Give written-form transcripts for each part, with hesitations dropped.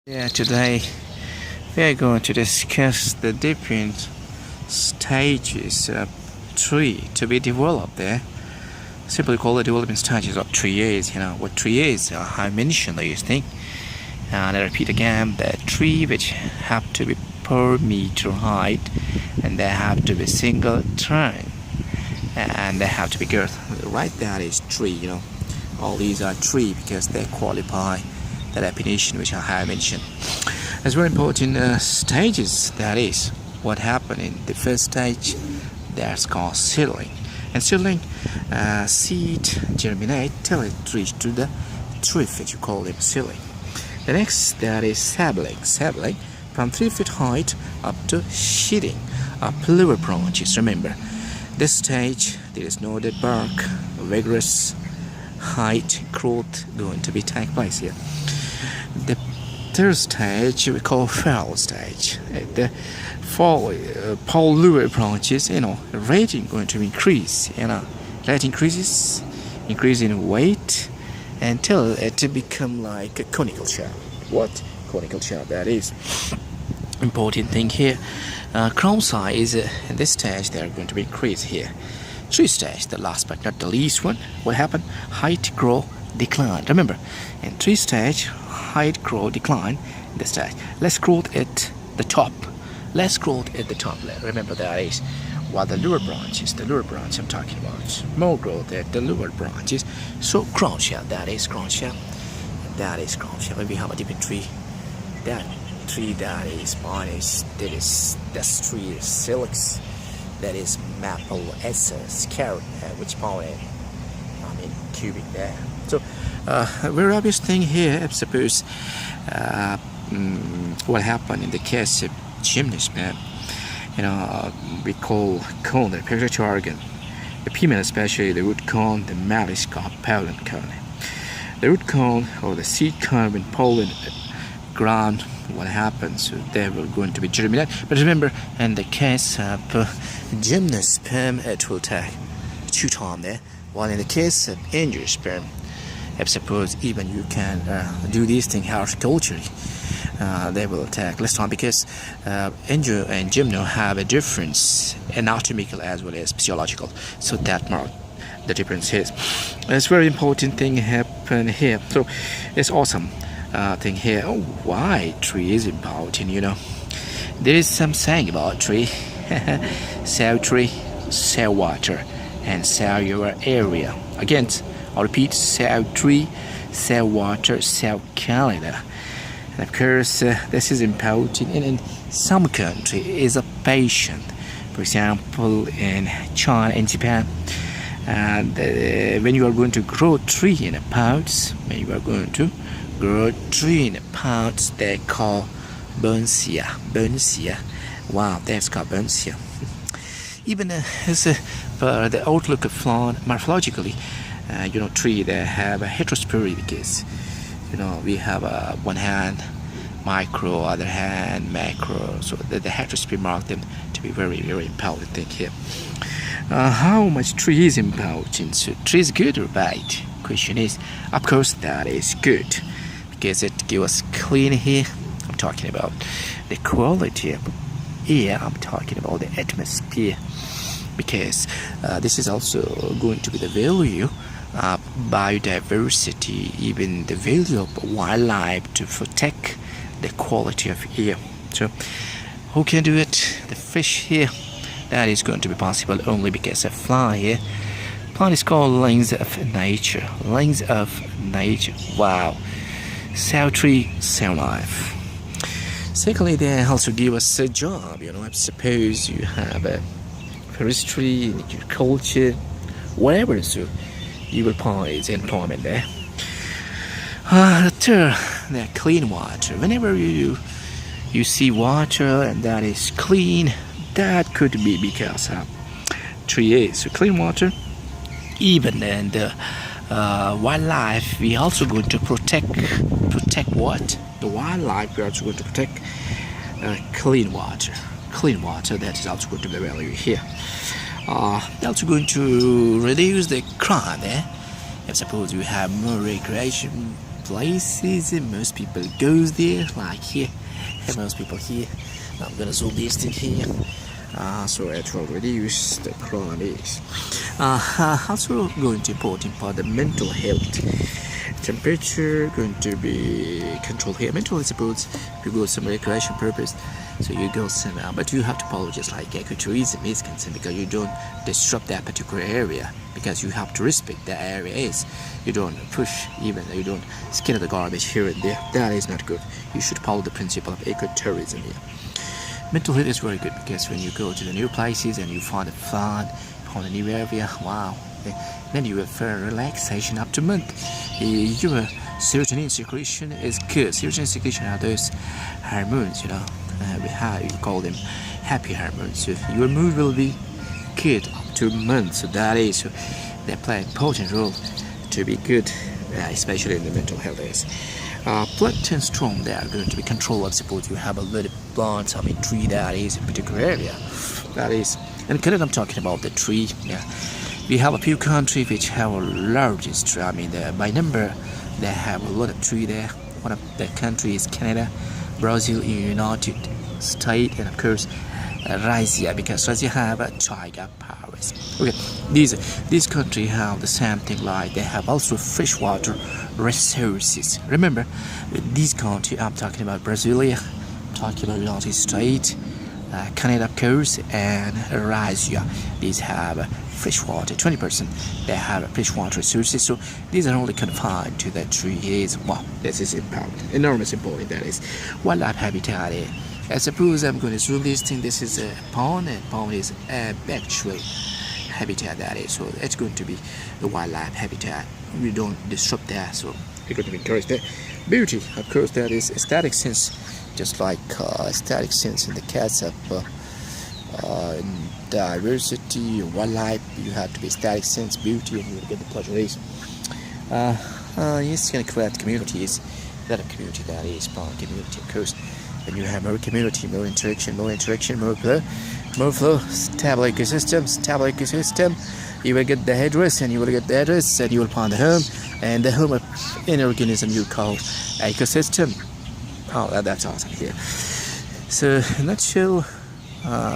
Yeah, today we are going to discuss the different stages of tree to be developed there. Simply call the development stages of trees. You know what tree is? I mentioned these things. And I repeat again, the tree which have to be per meter height, and they have to be single trunk, and they have to be girth. Right, that is tree. You know, all these are tree because they qualify the definition which I have mentioned. It's very important stages. That is what happened in the first stage. That's called seedling. And seedling, seed germinate till it reach to the tree which you call it seedling. The next, that is sapling. Sapling from 3 feet height up to shedding of lower branches. Remember, this stage there is no dead bark, vigorous height growth going to be take place here. The third stage we call fall stage. The fall lower branches, rating going to increase. Rate increases, increase in weight until it become like a conical shape. What conical shape that is? Important thing here. Crown size in this stage they are going to be increased here. Tree stage, the last but not the least one. What happened? Height grow decline. Remember, in tree stage, height grow decline. In this stage, less growth at the top. Less growth at the top. Remember that is. While the lower branches, I'm talking about, more growth at the lower branches. So crown shape, that is crown shape. That is crown shape. Maybe have a different tree. That tree that is mine is that's tree is silix. That is maple, excurrent, which power cubic there. So very obvious thing here. Suppose what happened in the case of gymnasm. We call cone the reproductive organ. The female, especially the root cone, the male is called pollen cone. The root cone or the seed cone when pollen ground, what happens? They will going to be germinate. But remember, in the case of gymnosperm, it will take 2 times there. While in the case of angiosperm, I suppose even you can do these things horticulturally. They will take less time because angio and gymno have a difference, anatomical as well as physiological. So that mark the difference is. It's very important thing happen here. So it's awesome thing here. Oh, why tree is important? There is some saying about tree. Sell tree, sell water, and sell your area. Again, I'll repeat: sell tree, sell water, sell calendar. And of course, this is important in some country is a patient. For example, in China and Japan, and when you are going to grow tree in a pots, they call bonsai. Wow, that's called bonsai. Even for the outlook of plant morphologically, tree they have a heterospore because we have one hand micro, other hand macro, so the heterospore mark them to be very, very important thing here. How much tree is important? So tree is good or bad? Question is, of course that is good because it gives us clean air. I'm talking about the quality of air. I'm talking about the atmosphere because this is also going to be the value biodiversity, even the value of wildlife to protect the quality of air. So who can do it? The fish here. That is going to be possible only because of fly here. Plant is called links of nature. Links of nature. Wow. Cell tree, cell life. Secondly, they also give us a job. I suppose you have a forestry, agriculture, whatever. So you will find employment there. Third, the clean water. Whenever you see water and that is clean, that could be because of trees. So clean water. Even in the wildlife, we also going to protect what? The wildlife. We are also going to protect clean water. Clean water. That is also going to be the value here. They're also going to reduce the crime there. If suppose you have more recreation places, and most people goes there, like here, and most people here. I'm gonna zoom this thing here. So it will reduce the crime is. Also going to important part the mental health. Temperature going to be controlled here. Mental is about if you go some recreation purpose, so you go somewhere, but you have to follow just like ecotourism is concerned, because you don't disrupt that particular area, because you have to respect that area is. You don't push, even you don't scatter the garbage here and there. That is not good. You should follow the principle of ecotourism here. Mental health is very good, because when you go to the new places and you find a fun, find a new area, wow, then you will feel relaxation up to month. Your serotonin secretion is good. Serotonin secretion are those hormones, how you call them happy hormones. So your mood will be good up to month. So that is, so they play an important role to be good, especially in the mental health is. Plant and storm, they are going to be controlled. I suppose you have a little plants, tree that is a particular area. That is, and currently I'm talking about the tree. Yeah, we have a few countries which have a largest tree. By number, they have a lot of tree there. One of the countries is Canada, Brazil, United States, and of course Russia, because Russia have a tiger powers. Okay, these countries have the same thing, like they have also freshwater resources. Remember, these countries, I'm talking about Brazil, I'm talking about United States, Canada of course, and Russia. These have freshwater, 20% they have freshwater resources, so these are only confined to the trees. Wow, this is important, enormous important, that is wildlife habitat. I suppose I'm going to zoom this thing. This is a pond, and pond is a actual habitat, that is, so it's going to be the wildlife habitat. We don't disrupt that, so we're going to encourage that. Beauty, of course, that is aesthetic sense, just like aesthetic sense in the case of diversity, wildlife. You have to be aesthetic sense, beauty, and you will get the pleasure. It's going to create communities. That a community, that is pond community, of course. When you have more community, more interaction, more flow, stable ecosystem, you will get the address, and you will get the address, and you will find the home, and the home of an organism you call ecosystem. Oh, that's awesome here. So, in a nutshell,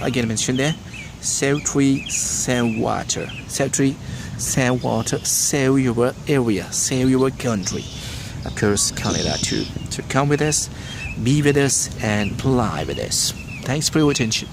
again mentioned there, save tree, save water. Save tree, save water, save your area, save your country. Of course, Canada too. So come with us, be with us, and fly with us. Thanks for your attention.